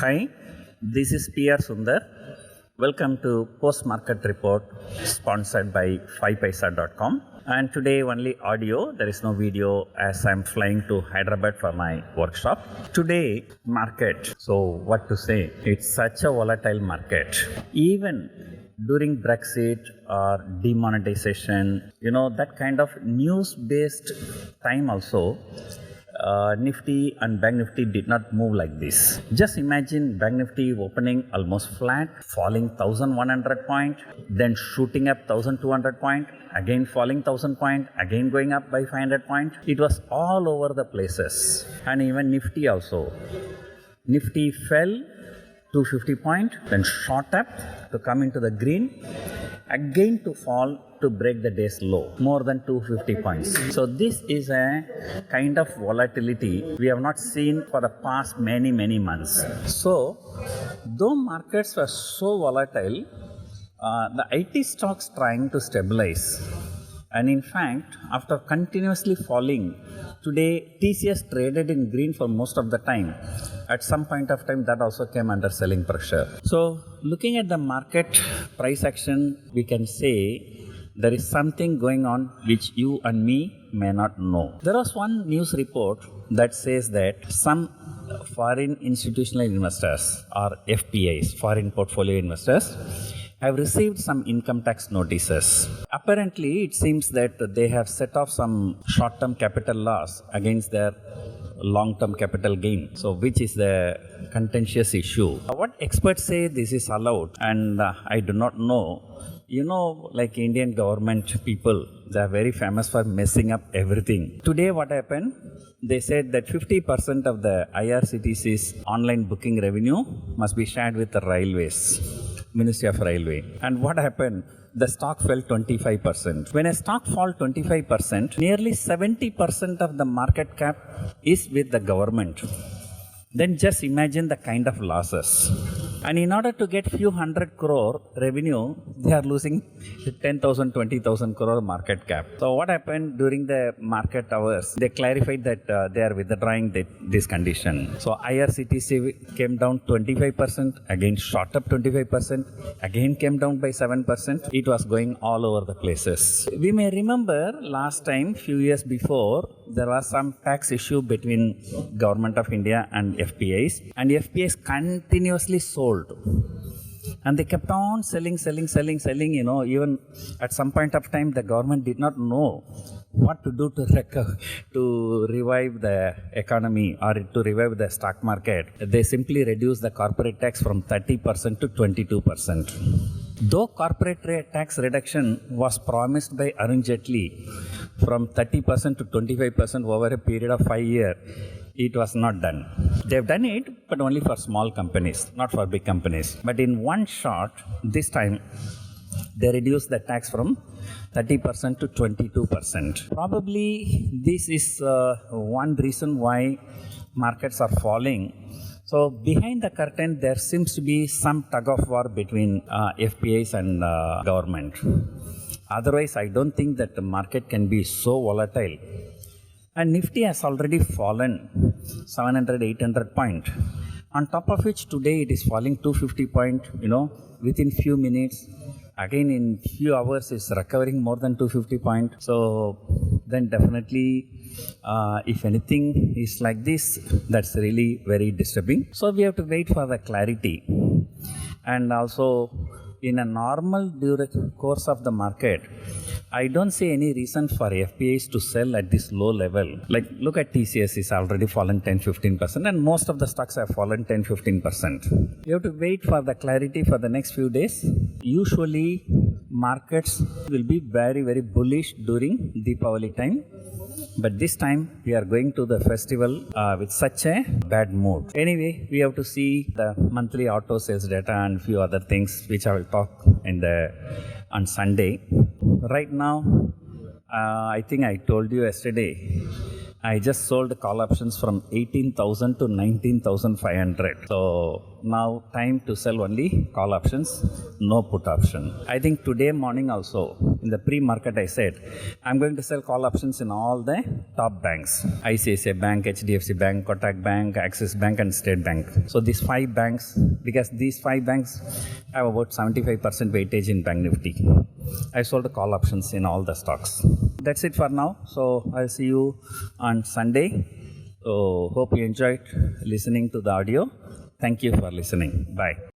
Hi, this is PR Sundar. Welcome to Post Market Report sponsored by FIIs.com. And today only audio, there is no video as I'm flying to Hyderabad for my workshop. Today market, so what to say, it's such a volatile market. Even during Brexit or demonetization, that kind of news-based time also, Nifty and Bank Nifty did not move like this. Just imagine Bank Nifty opening almost flat, falling 1100 point, then shooting up 1200 point, again falling 1000 point, again going up by 500 point. It was all over the places. And even Nifty also. Nifty fell 250 point, then shot up to come into the green, again to fall to break the day's low, more than 250 points. So this is a kind of volatility we have not seen for the past many months. So though markets were so volatile, the IT stocks trying to stabilize. And in fact, after continuously falling, today TCS traded in green for most of the time. At some point of time, that also came under selling pressure. So looking at the market price action, we can say there is something going on which you and me may not know. There was one news report that says that some foreign institutional investors or FPIs, foreign portfolio investors, have received some income tax notices. Apparently, it seems that they have set off some short-term capital loss against their long-term capital gain, so which is the contentious issue. What experts say this is allowed, and I do not know. Like Indian government people, they are very famous for messing up everything. Today what happened? They said that 50% of the IRCTC's online booking revenue must be shared with the railways, Ministry of Railway. And what happened? The stock fell 25%. When a stock falls 25%, nearly 70% of the market cap is with the government. Then just imagine the kind of losses. And in order to get few hundred crore revenue, they are losing 10,000, 20,000 crore market cap. So what happened during the market hours? They clarified that they are withdrawing this condition. So IRCTC came down 25%, again shot up 25%, again came down by 7%. It was going all over the places. We may remember last time, few years before, there was some tax issue between Government of India and FPIs, and FPIs continuously sold. And they kept on selling, even at some point of time, the government did not know what to do to revive the economy or to revive the stock market. They simply reduced the corporate tax from 30% to 22%. Though corporate tax reduction was promised by Arun Jaitley from 30% to 25% over a period of 5 years, it was not done. They've done it, but only for small companies, not for big companies. But in one shot, this time, they reduced the tax from 30% to 22%. Probably this is one reason why markets are falling. So behind the curtain, there seems to be some tug of war between FPIs and government. Otherwise, I don't think that the market can be so volatile. And Nifty has already fallen 700, 800 point. On top of which today it is falling 250 point, within few minutes. Again in few hours it's recovering more than 250 point. So then definitely if anything is like this, that's really very disturbing. So we have to wait for the clarity. And also in a normal course of the market, I don't see any reason for FPIs to sell at this low level. Like look at TCS, is already fallen 10-15%, and most of the stocks have fallen 10-15%. You have to wait for the clarity for the next few days. Usually markets will be very bullish during Deepavali time. But this time we are going to the festival with such a bad mood. Anyway, we have to see the monthly auto sales data and few other things which I will talk on Sunday. Right now, I think I told you yesterday, I just sold call options from 18,000 to 19,500. So now time to sell only call options, no put option. I think today morning also in the pre-market I said I'm going to sell call options in all the top banks: ICICI Bank, HDFC Bank, Kotak Bank, Axis Bank and State Bank. So these 5 banks, because these 5 banks have about 75% weightage in Bank Nifty. I sold call options in all the stocks. That's it for now. So I'll see you on Sunday. So hope you enjoyed listening to the audio. Thank you for listening. Bye.